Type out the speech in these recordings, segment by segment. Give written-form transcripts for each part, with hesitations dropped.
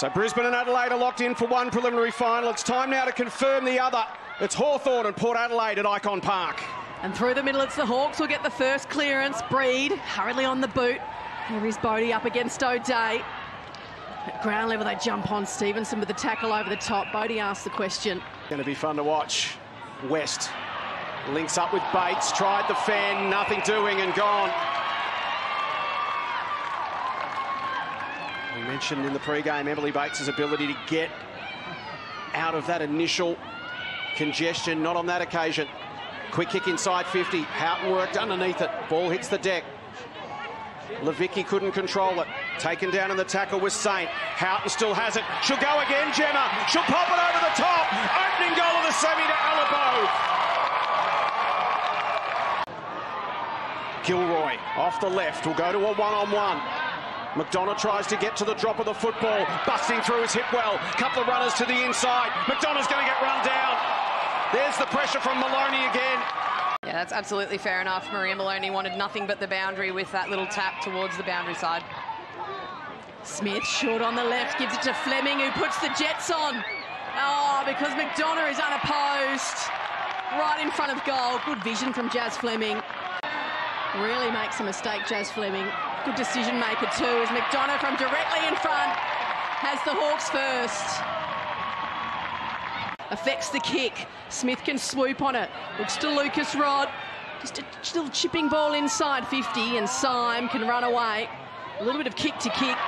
So Brisbane and Adelaide are locked in for one preliminary final. It's time now to confirm the other. It's Hawthorn and Port Adelaide at Ikon Park. And through the middle, it's the Hawks who'll get the first clearance. Breed hurriedly on the boot. Here is Bodie up against O'Day. At ground level, they jump on Stevenson with the tackle over the top. Bodie asks the question. Going to be fun to watch. West links up with Bates, tried the fan, nothing doing and gone. We mentioned in the pre-game Emily Bates' ability to get out of that initial congestion, not on that occasion. Quick kick inside 50, Houghton worked underneath it, ball hits the deck. Levicki couldn't control it, taken down in the tackle was Saint. Houghton still has it, she'll go again, Gemma, she'll pop it over the top, opening goal of the semi to Alabo. Gilroy off the left will go to a one-on-one. McDonough tries to get to the drop of the football, busting through his hip well. Couple of runners to the inside. McDonough's going to get run down. There's the pressure from Maloney again. Yeah, that's absolutely fair enough. Maria Maloney wanted nothing but the boundary with that little tap towards the boundary side. Smith, short on the left, gives it to Fleming, who puts the Jets on. Oh, because McDonough is unopposed. Right in front of goal. Good vision from Jazz Fleming. Really makes a mistake, Jazz Fleming. Good decision maker too, as McDonough from directly in front has the Hawks first. Affects the kick. Smith can swoop on it. Looks to Lucas Rod. Just a little chipping ball inside 50, and Syme can run away. A little bit of kick to kick.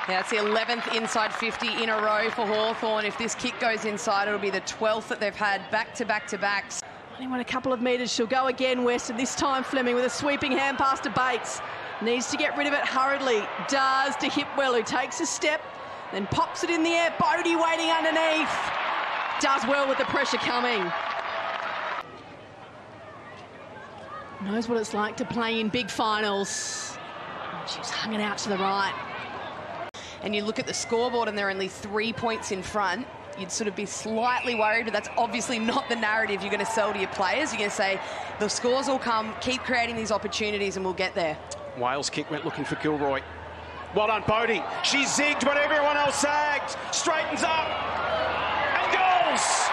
Yeah, it's the 11th inside 50 in a row for Hawthorn. If this kick goes inside, it'll be the 12th that they've had back-to-back-to-backs. Only went a couple of metres. She'll go again, West, and this time Fleming with a sweeping hand pass to Bates. Needs to get rid of it hurriedly. Does to Hipwell, who takes a step, then pops it in the air. Bodie waiting underneath. Does well with the pressure coming. Knows what it's like to play in big finals. She's hung it out to the right. And you look at the scoreboard and they're only 3 points in front. You'd sort of be slightly worried, but that's obviously not the narrative you're going to sell to your players. You're going to say, the scores will come, keep creating these opportunities and we'll get there. Wales kick went looking for Gilroy. Well done, Bodie. She zigged when everyone else sagged. Straightens up. And goals!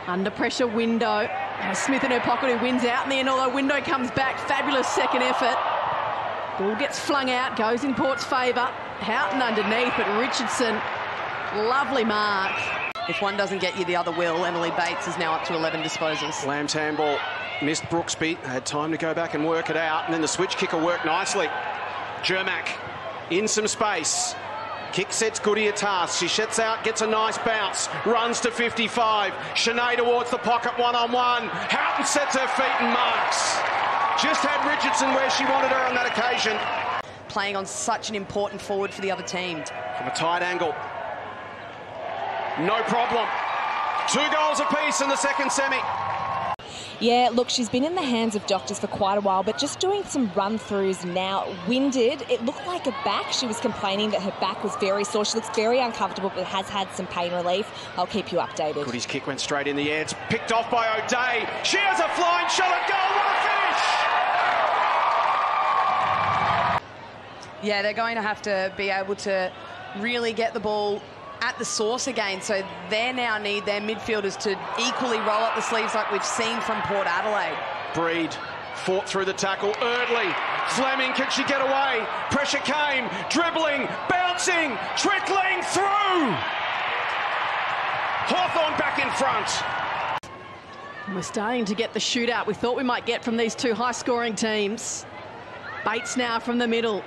Under pressure, Window. Smith in her pocket, who wins out in the end, although Window comes back. Fabulous second effort. Ball gets flung out, goes in Port's favour. Houghton underneath, but Richardson, lovely mark. If one doesn't get you, the other will. Emily Bates is now up to 11 disposals. Lamb's handball missed Brooksby, had time to go back and work it out, and then the switch kicker worked nicely. Jermack in some space. Kick sets Goody a task. She shuts out, gets a nice bounce, runs to 55. Shanae towards the pocket, one-on-one. Houghton sets her feet and marks. Just had Richardson where she wanted her on that occasion. Playing on such an important forward for the other team. From a tight angle. No problem. 2 goals apiece in the second semi. Yeah, look, she's been in the hands of doctors for quite a while, but just doing some run-throughs now. Winded. It looked like a back. She was complaining that her back was very sore. She looks very uncomfortable, but has had some pain relief. I'll keep you updated. Goody's kick went straight in the air. It's picked off by O'Day. She has a flying shot at goal. What a finish! Yeah, they're going to have to be able to really get the ball at the source again, so they now need their midfielders to equally roll up the sleeves like we've seen from Port Adelaide. Breed fought through the tackle. Eardley, Fleming, can she get away? Pressure came, dribbling, bouncing, trickling through. Hawthorn back in front. We're starting to get the shootout we thought we might get from these two high-scoring teams. Bates now from the middle.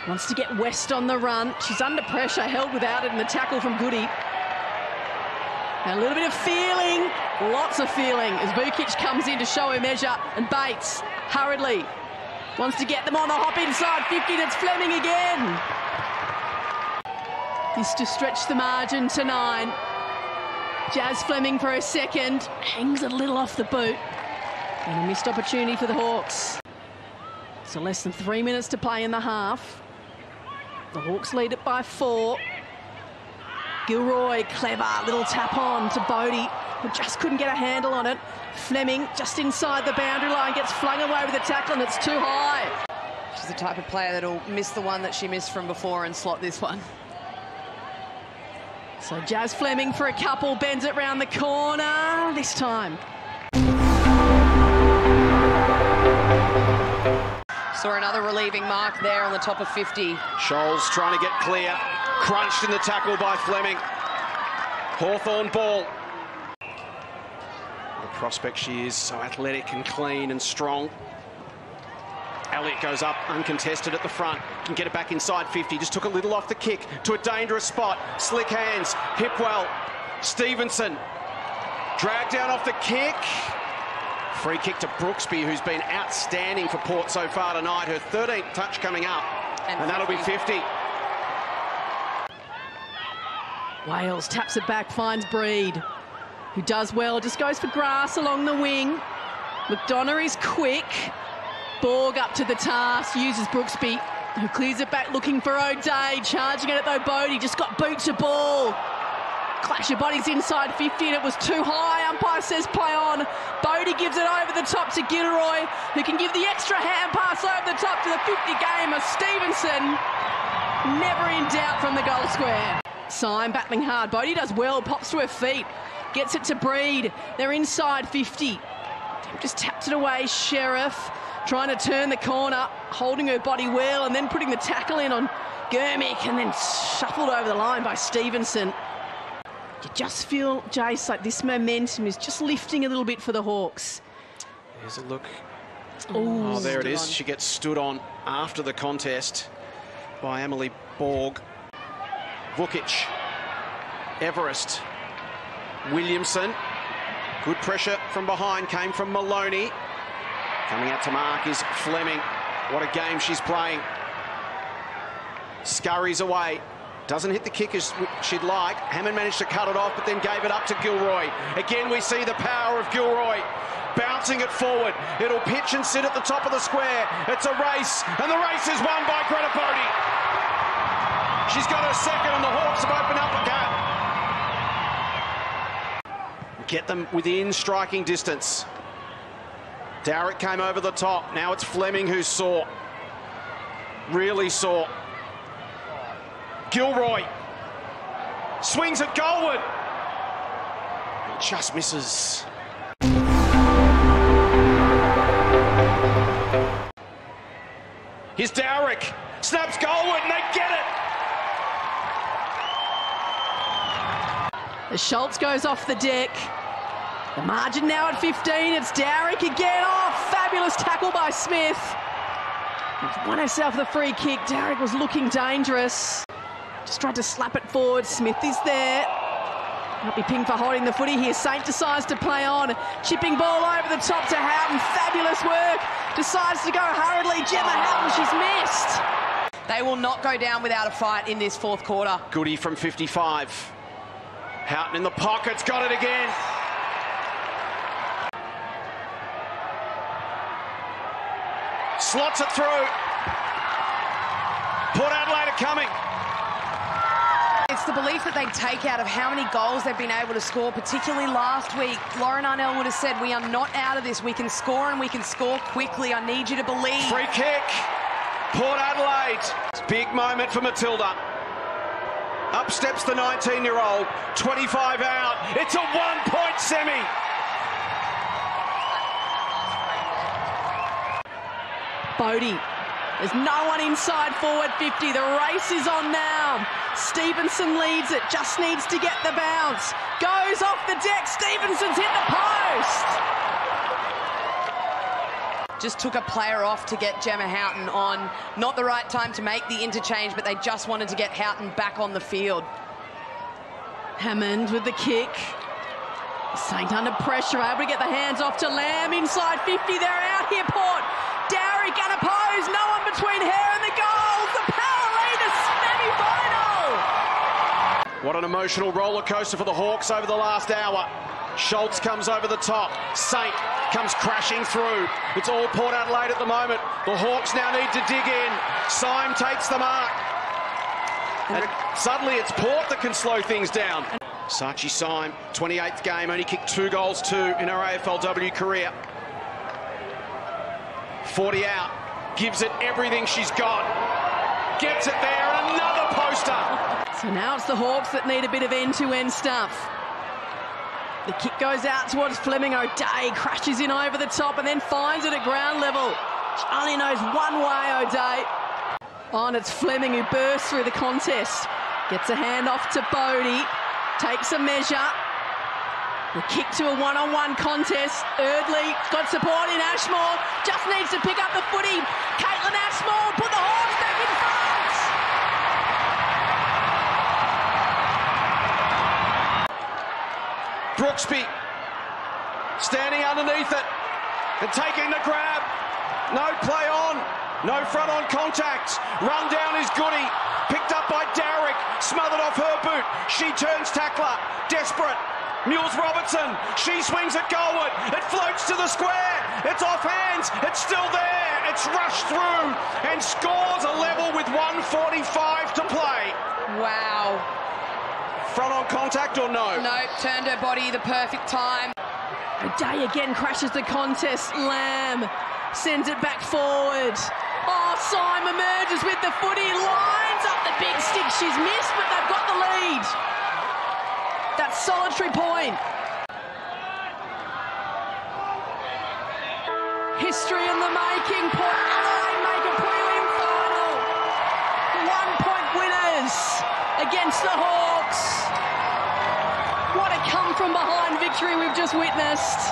Wants to get West on the run. She's under pressure, held without it in the tackle from Goody. A little bit of feeling, lots of feeling, as Vukic comes in to show her measure, and Bates, hurriedly, wants to get them on the hop inside 50, that's Fleming again. This to stretch the margin to 9. Jazz Fleming for a second, hangs it a little off the boot. And a missed opportunity for the Hawks. So less than 3 minutes to play in the half. The Hawks lead it by 4. Gilroy, clever little tap on to Bodie, who just couldn't get a handle on it. Fleming, just inside the boundary line, gets flung away with a tackle and it's too high. She's the type of player that'll miss the one that she missed from before and slot this one. So Jazz Fleming for a couple, bends it round the corner this time. Saw another relieving mark there on the top of 50. Scholes trying to get clear. Crunched in the tackle by Fleming. Hawthorn ball. What a prospect she is, so athletic and clean and strong. Elliott goes up uncontested at the front. Can get it back inside 50. Just took a little off the kick to a dangerous spot. Slick hands. Hipwell. Stevenson. Dragged down off the kick. Free kick to Brooksby, who's been outstanding for Port so far tonight. Her 13th touch coming up. And that'll be 50. Wales taps it back, finds Breed, who does well, just goes for grass along the wing. McDonough is quick. Borg up to the task, uses Brooksby, who clears it back looking for O'Day. Charging at it though, Bodie just got boot to ball. Clash of bodies inside 50 and it was too high. Umpire says play on. Bodie gives it over the top to Gilroy, who can give the extra hand pass over the top to the 50-gamer Stevenson. Never in doubt from the goal square. Syme battling hard. Bodie does well, pops to her feet, gets it to Breed. They're inside 50. Just tapped it away, Sheriff, trying to turn the corner, holding her body well and then putting the tackle in on Germick and then shuffled over the line by Stevenson. You just feel, Jace, like this momentum is just lifting a little bit for the Hawks. Here's a look. Ooh, oh, there it is. on. She gets stood on after the contest by Emily Borg. Vukic, Everest, Williamson. Good pressure from behind came from Maloney. Coming out to mark is Fleming. What a game she's playing. Scurries away. Doesn't hit the kick as she'd like. Hammond managed to cut it off, but then gave it up to Gilroy. Again, we see the power of Gilroy. Bouncing it forward. It'll pitch and sit at the top of the square. It's a race, and the race is won by Greta Bodie. She's got her second, and the Hawks have opened up a gap. Get them within striking distance. Darrick came over the top. Now it's Fleming who's sore. Really sore. Gilroy swings at goalward. And just misses. Here's Darrick. Snaps goalward and they get it. As Schultz goes off the deck. The margin now at 15. It's Darrick again. Oh, fabulous tackle by Smith. Won herself the free kick. Darrick was looking dangerous. Just tried to slap it forward. Smith is there. Might be pinged for holding the footy here. Saint decides to play on. Chipping ball over the top to Houghton. Fabulous work. Decides to go hurriedly. Gemma Houghton, she's missed. They will not go down without a fight in this fourth quarter. Goody from 55. Houghton in the pocket's got it again. Slots it through. Port Adelaide are coming. It's the belief that they take out of how many goals they've been able to score, particularly last week. Lauren Arnell would have said, we are not out of this. We can score and we can score quickly. I need you to believe. Free kick. Port Adelaide. Big moment for Matilda. Up steps the 19-year-old. 25 out. It's a one-point semi. Bodie. There's no one inside forward 50. The race is on now. Stevenson leads it. Just needs to get the bounce. Goes off the deck. Stevenson's hit the post. Just took a player off to get Gemma Houghton on. Not the right time to make the interchange, but they just wanted to get Houghton back on the field. Hammond with the kick. Saint under pressure, able to get the hands off to Lamb inside 50. They're out here, Port. Darrick unopposed, no one between her and the goals. The power lead, the semi-final. What an emotional roller coaster for the Hawks over the last hour. Schultz comes over the top. Saint comes crashing through. It's all Port Adelaide at the moment. The Hawks now need to dig in. Syme takes the mark. Suddenly it's Port that can slow things down. Sachi Syme, 28th game, only kicked 2 goals too in her AFLW career. 40 out, gives it everything she's got. Gets it there, and another poster. So now it's the Hawks that need a bit of end-to-end stuff. The kick goes out towards Fleming. O'Day crashes in over the top and then finds it at ground level. She only knows one way, O'Day. Oh, and it's Fleming who bursts through the contest. Gets a hand off to Bodie. Takes a measure. The kick to a one-on-one contest. Eardley got support in Ashmore. Just needs to pick up the footy. Caitlin Ashmore put the Hawks back in front. Brooksby standing underneath it and taking the grab. No play on, no front on contact. Run down is Goody, picked up by Darrick, smothered off her boot. She turns tackler, desperate. Mules Robertson, she swings at goalward. It floats to the square. It's off hands. It's still there. It's rushed through and scores a level with 1:45 to play. Wow. Front on contact or no? No, turned her body the perfect time. O'Day again crashes the contest. Lamb sends it back forward. Oh, Syme emerges with the footy, lines up the big stick. She's missed, but they've got the lead. That solitary point. History in the making. Port Adelaide make a prelim final. 1-point winners against the Hawks. What a come from behind victory we've just witnessed.